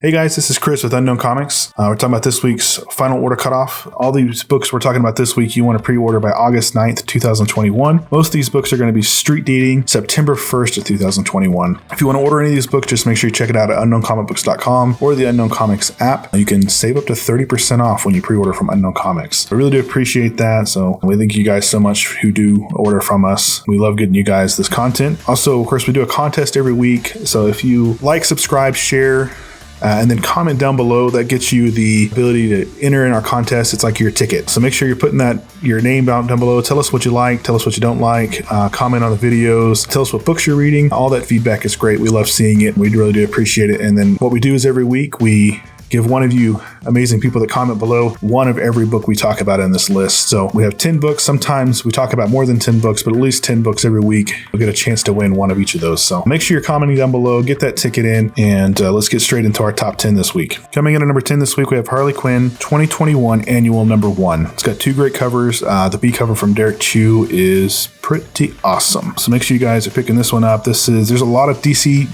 Hey guys, this is Chris with Unknown Comics. We're talking about this week's final order cutoff. All these books we're talking about this week, you want to pre-order by August 9th, 2021. Most of these books are going to be street dating September 1st of 2021. If you want to order any of these books, just make sure you check it out at unknowncomicbooks.com or the Unknown Comics app. You can save up to 30% off when you pre-order from Unknown Comics. I really do appreciate that. So we thank you guys so much who do order from us. We love getting you guys this content. Also, of course, we do a contest every week. So if you like, subscribe, share, and then comment down below. That gets you the ability to enter in our contest. It's like your ticket. So make sure you're putting your name down below. Tell us what you like. Tell us what you don't like. Comment on the videos. Tell us what books you're reading. All that feedback is great. We love seeing it. We really do appreciate it. And then what we do is every week we give one of you amazing people that comment below one of every book we talk about in this list. So we have 10 books. Sometimes we talk about more than 10 books, but at least 10 books every week. You'll get a chance to win one of each of those. So make sure you're commenting down below, get that ticket in, and let's get straight into our top 10 this week. Coming in at number 10 this week, we have Harley Quinn 2021 Annual Number 1. It's got two great covers. The B cover from Derek Chu is pretty awesome. So make sure you guys are picking this one up. There's a lot of DC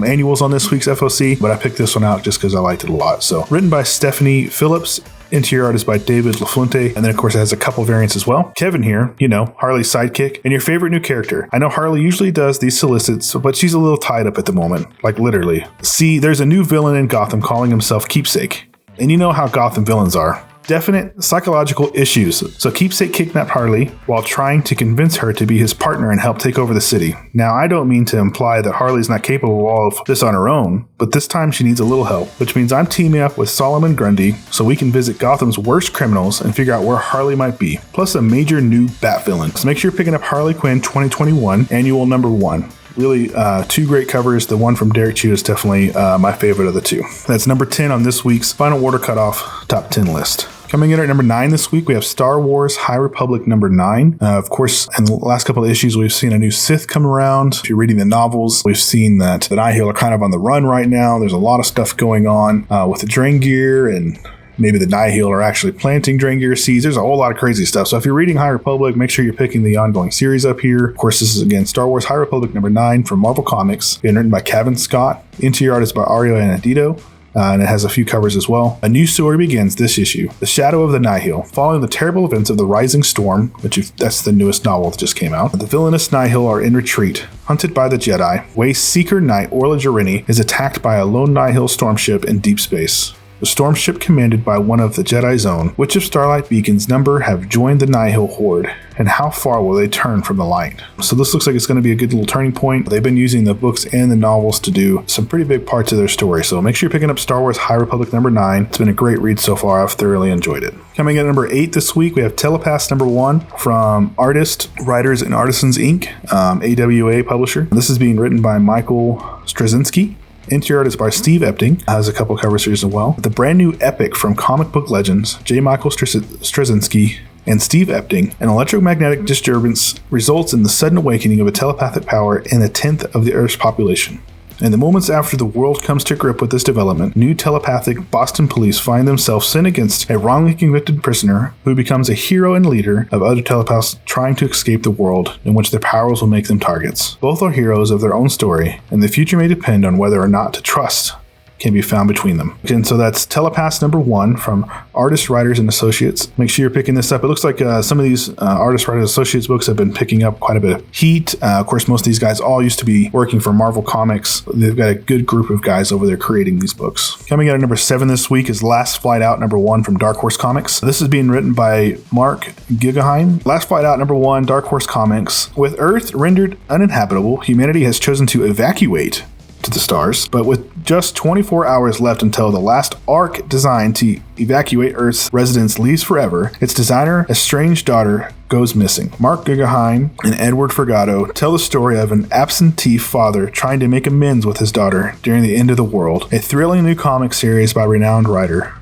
annuals on this week's FOC, but I picked this one out just because I liked it a lot. So written by Stephanie Phillips, interior art is by David LaFuente, and then of course it has a couple variants as well. Kevin here, Harley's sidekick, and your favorite new character. I know Harley usually does these solicits, but she's a little tied up at the moment, like literally. See, there's a new villain in Gotham calling himself Keepsake, and you know how Gotham villains are. Definite psychological issues. So Keepsake kidnapped Harley while trying to convince her to be his partner and help take over the city. Now, I don't mean to imply that Harley's not capable of this on her own, but this time she needs a little help, which means I'm teaming up with Solomon Grundy so we can visit Gotham's worst criminals and figure out where Harley might be, plus a major new Bat villain. So make sure you're picking up Harley Quinn 2021 Annual Number 1. Really, two great covers. The one from Derek Chu is definitely my favorite of the two. That's number 10 on this week's Final Order Cutoff Top 10 list. Coming in at number 9 this week, we have Star Wars High Republic number 9. Of course, in the last couple of issues, we've seen a new Sith come around. If you're reading the novels, we've seen that the Nihil are kind of on the run right now. There's a lot of stuff going on with the Drengir, and maybe the Nihil are actually planting Drengir seeds. There's a whole lot of crazy stuff. So if you're reading High Republic, make sure you're picking the ongoing series up here. Of course, this is again Star Wars High Republic number 9 from Marvel Comics, being written by Kevin Scott. Interior art is by Ario Anadito. And it has a few covers as well. A new story begins this issue, The Shadow of the Nihil. Following the terrible events of the Rising Storm, that's the newest novel that just came out, the villainous Nihil are in retreat. Hunted by the Jedi, Waste Seeker Knight Orla Jarini is attacked by a lone Nihil storm ship in deep space. The storm ship commanded by one of the Jedi's own, which of Starlight Beacon's number have joined the Nihil horde, and how far will they turn from the light? So this looks like it's going to be a good little turning point. They've been using the books and the novels to do some pretty big parts of their story. So make sure you're picking up Star Wars High Republic number 9. It's been a great read so far. I've thoroughly enjoyed it. Coming in at number 8 this week, we have Telepaths number 1 from Artists, Writers, and Artisans Inc., AWA publisher. This is being written by Michael Straczynski. Interior art is by Steve Epting, has a couple covers here as well. The brand new epic from Comic Book Legends, J. Michael Straczynski and Steve Epting, an electromagnetic disturbance results in the sudden awakening of a telepathic power in a tenth of the Earth's population. In the moments after the world comes to grip with this development, new telepathic Boston police find themselves sent against a wrongly convicted prisoner who becomes a hero and leader of other telepaths trying to escape the world in which their powers will make them targets. Both are heroes of their own story, and the future may depend on whether or not to trust can be found between them. And so that's Telepaths number 1 from Artists, Writers, and Associates. Make sure you're picking this up. It looks like some of these Artists, Writers, Associates books have been picking up quite a bit of heat. Of course, most of these guys all used to be working for Marvel Comics. They've got a good group of guys over there creating these books. Coming out at number 7 this week is Last Flight Out number 1 from Dark Horse Comics. This is being written by Mark Guggenheim. Last Flight Out number 1, Dark Horse Comics. With Earth rendered uninhabitable, humanity has chosen to evacuate to the stars, but with just 24 hours left until the last ark designed to evacuate Earth's residents leaves forever, its designer, estranged daughter, goes missing. Mark Guggenheim and Edward Fergato tell the story of an absentee father trying to make amends with his daughter during the end of the world, a thrilling new comic series by renowned writer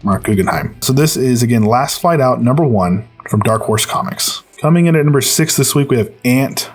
Mark Guggenheim. So this is, again, Last Flight Out number 1 from Dark Horse Comics. Coming in at number 6 this week, we have Ant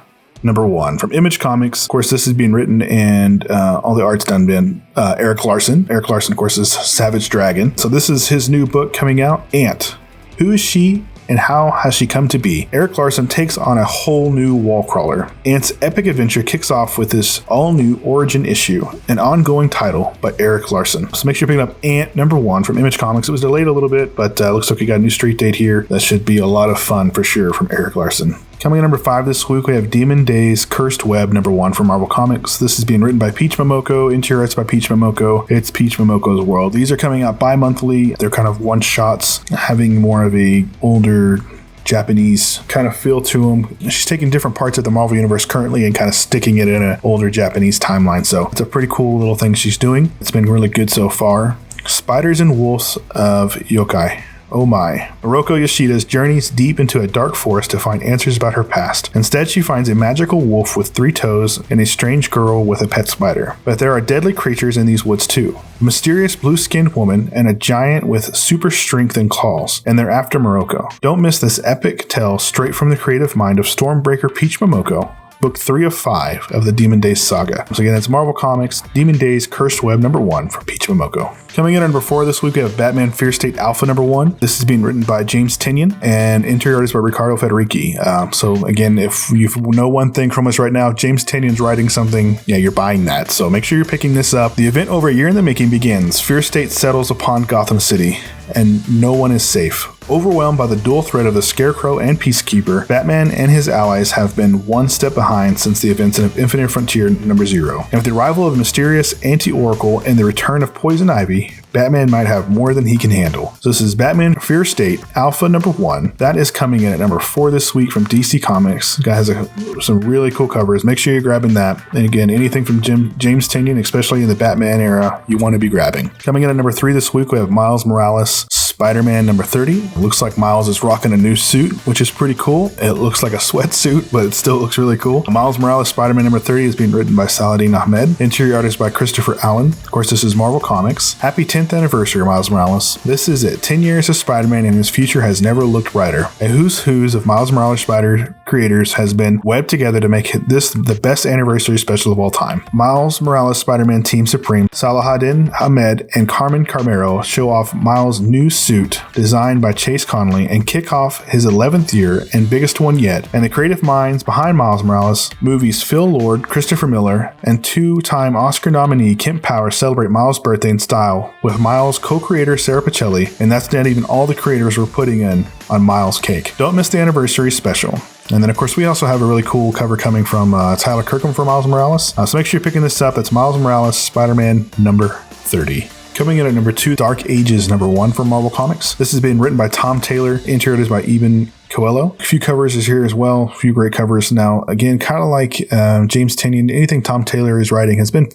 number 1 from Image Comics. Of course, this is being written and all the art's done by Eric Larson. Eric Larson, of course, is Savage Dragon. So this is his new book coming out, Ant. Who is she and how has she come to be? Erik Larsen takes on a whole new wall crawler. Ant's epic adventure kicks off with this all-new origin issue, an ongoing title by Erik Larsen. So make sure you're picking up Ant #1 from Image Comics. It was delayed a little bit, but looks like we got a new street date here. That should be a lot of fun for sure from Erik Larsen. Coming in #5 this week, we have Demon Days Cursed Web #1 from Marvel Comics. This is being written by Peach Momoko, interior arts by Peach Momoko. It's Peach Momoko's world. These are coming out bi-monthly. They're kind of one-shots, having more of a older Japanese kind of feel to them. She's taking different parts of the Marvel Universe currently and kind of sticking it in an older Japanese timeline. So it's a pretty cool little thing she's doing. It's been really good so far. Spiders and Wolves of Yokai. Oh my. Oroko Yoshida's journeys deep into a dark forest to find answers about her past. Instead, she finds a magical wolf with 3 toes and a strange girl with a pet spider. But there are deadly creatures in these woods too. A mysterious blue-skinned woman and a giant with super strength and claws, and they're after Moroko. Don't miss this epic tale straight from the creative mind of Stormbreaker Peach Momoko. Book 3 of 5 of the Demon Days saga. So again, that's Marvel Comics, Demon Days Cursed Web #1 from Peach Momoko. Coming in at #4 this week, we have Batman Fear State Alpha #1. This is being written by James Tynion and interior artist by Riccardo Federici. So again, if you know one thing from us right now, James Tynion's writing something, yeah, you're buying that. So make sure you're picking this up. The event over a year in the making begins. Fear State settles upon Gotham City, and no one is safe. Overwhelmed by the dual threat of the Scarecrow and Peacekeeper, Batman and his allies have been one step behind since the events of Infinite Frontier #0. And with the arrival of mysterious Anti-Oracle and the return of Poison Ivy, Batman might have more than he can handle. So this is Batman Fear State Alpha #1. That is coming in at #4 this week from DC Comics. Guy has some really cool covers. Make sure you're grabbing that. And again, anything from James Tynion, especially in the Batman era, you want to be grabbing. Coming in at #3 this week, we have Miles Morales Spider-Man #30. It looks like Miles is rocking a new suit, which is pretty cool. It looks like a sweatsuit, but it still looks really cool. Miles Morales Spider-Man #30 is being written by Saladin Ahmed. Interior artist by Christopher Allen. Of course, this is Marvel Comics. Happy 10th anniversary of Miles Morales. This is it. 10 years of Spider-Man and his future has never looked brighter. A who's who's of Miles Morales Spider creators has been webbed together to make this the best anniversary special of all time. Miles Morales Spider-Man Team Supreme, Saladin Ahmed and Carmen Carmero show off Miles' new suit designed by Chase Connolly and kick off his 11th year and biggest one yet. And the creative minds behind Miles Morales movies Phil Lord, Christopher Miller, and 2-time Oscar nominee Kemp Powers celebrate Miles' birthday in style with Miles' co-creator Sarah Pacelli, and that's not even all the creators were putting in on Miles' cake. Don't miss the anniversary special. And then, of course, we also have a really cool cover coming from Tyler Kirkham for Miles Morales. So make sure you're picking this up. It's Miles Morales Spider-Man #30. Coming in at #2, Dark Ages #1 from Marvel Comics. This is being written by Tom Taylor, interior is by Eben Coelho. A few covers is here as well. A few great covers. Now, again, kind of like James Tynion, anything Tom Taylor is writing has been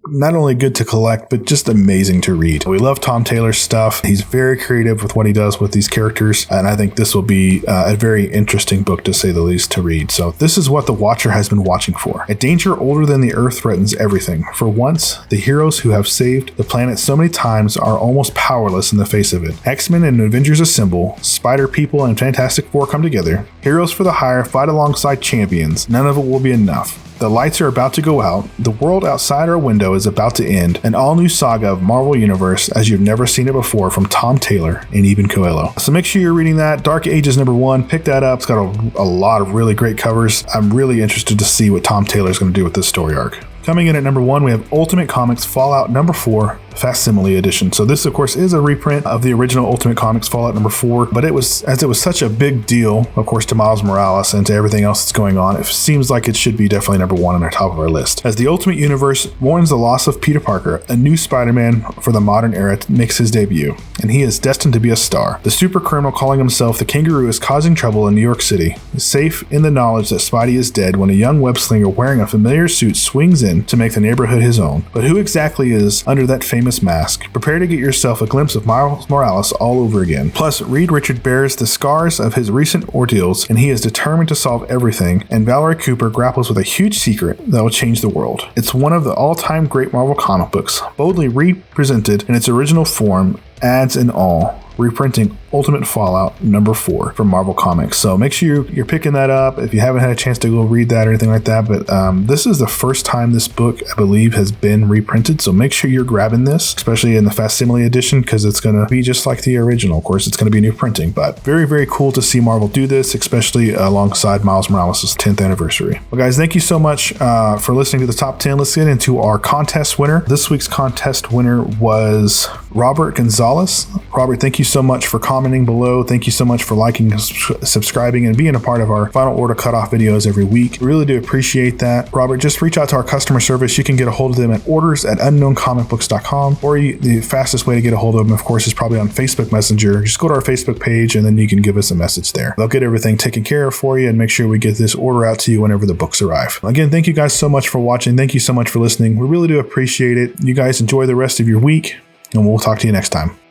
not only good to collect, but just amazing to read. We love Tom Taylor's stuff. He's very creative with what he does with these characters, and I think this will be a very interesting book, to say the least, to read. So this is what the Watcher has been watching for. A danger older than the Earth threatens everything. For once, the heroes who have saved the planet so many times are almost powerless in the face of it. X-Men and Avengers assemble. Spider People and Fantastic Four come together. Heroes for the hire fight alongside champions. None of it will be enough. The lights are about to go out, the world outside our window is about to end, an all-new saga of Marvel Universe as you've never seen it before from Tom Taylor and Eben Coelho. So make sure you're reading that. Dark Ages #1, pick that up. It's got a lot of really great covers. I'm really interested to see what Tom Taylor's going to do with this story arc. Coming in at #1, we have Ultimate Comics Fallout #4 Facsimile Edition. So this, of course, is a reprint of the original Ultimate Comics Fallout #4, but it was such a big deal, of course, to Miles Morales and to everything else that's going on. It seems like it should be definitely #1 on our top of our list. As the Ultimate Universe mourns the loss of Peter Parker, a new Spider-Man for the modern era makes his debut, and he is destined to be a star. The super criminal calling himself the Kangaroo is causing trouble in New York City, safe in the knowledge that Spidey is dead when a young web-slinger wearing a familiar suit swings in to make the neighborhood his own. But who exactly is under that famous mask? Prepare to get yourself a glimpse of Miles Morales all over again. Plus, Reed Richard bears the scars of his recent ordeals, and he is determined to solve everything, and Valerie Cooper grapples with a huge secret that will change the world. It's one of the all-time great Marvel comic books, boldly represented in its original form, ads and all, reprinting Ultimate Fallout #4 from Marvel Comics. So make sure you're picking that up if you haven't had a chance to go read that or anything like that. But this is the first time this book, I believe, has been reprinted. So make sure you're grabbing this, especially in the facsimile edition, because it's going to be just like the original. Of course, it's going to be new printing, but very, very cool to see Marvel do this, especially alongside Miles Morales' 10th anniversary. Well, guys, thank you so much for listening to the top 10. Let's get into our contest winner. This week's contest winner was Robert Gonzalez. Robert, thank you so much for commenting below. Thank you so much for liking, subscribing, and being a part of our final order cutoff videos every week. We really do appreciate that. Robert, just reach out to our customer service. You can get a hold of them at orders@unknowncomicbooks.com, or the fastest way to get a hold of them, of course, is probably on Facebook Messenger. Just go to our Facebook page and then you can give us a message there. They'll get everything taken care of for you and make sure we get this order out to you whenever the books arrive. Again, thank you guys so much for watching. Thank you so much for listening. We really do appreciate it. You guys enjoy the rest of your week, and we'll talk to you next time.